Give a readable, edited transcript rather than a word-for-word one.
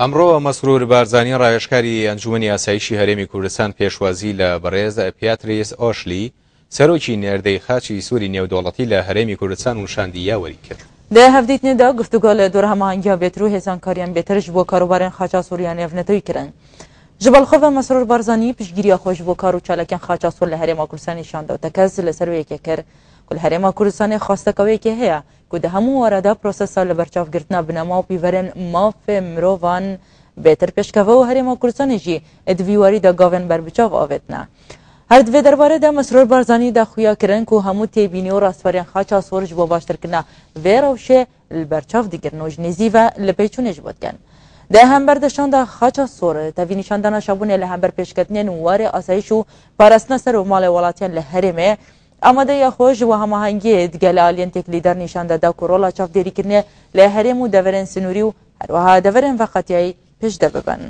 ئەمڕۆ مەسرور بارزانی ڕایشکاری ئەنجومەنی ئاسایشی هەرێمی کوردستان پێشوازی لە بەڕێز پیاتریس ئۆشلی سەرۆکی نێردەی خاچی سووری نێودوڵەتی لە هەرێمی کوردستان وشاندی یاوەری کرد. لە هەفتێکنێدا گفتوگۆ لە دوورهەماهەنگیا بێتر و هێزانکاریان بێترش بۆ کاروبارên خاچا سووریان نێڤنەتەوەی کردن. ji balxova Mesrûr Barzanî piştgiriya xwe ji bo kar û çalakên xaça sor li Herêma Kurdistanê şanda te kes li ser wê yekê kir ku li Herêma Kurdistanê xwastekawekê heye ku di hemû wareda prosesa li berçavgirtina binema û pîverên mafê mirovan bêtir pêşkeve û Herêma Kurdistanê jî di vî warî de gavên berbiçav avêtine. Her divê derbarê de Mesrûr Barzanî de xuya kirin ku hemû têbînî û rastverên xaça sor ji bo baştirkirina vê rewşê li berçav digirin û ji nêzî ve li pêçûnê ji bo dikin. Di hemberdişanda xaça sor tevî nîşandana şabûnê li hember pêşketinên warê asayîş û parastina ser û malê welatiyan li Herêmê amadeya xwe ji bo hemahengiyê digel aliyên têkilîdar nîşan deda ku rola çavdêrîkirinê li Herêm û deverên sinûrî û her wiha deverên veqetiyayî pêş de bibin.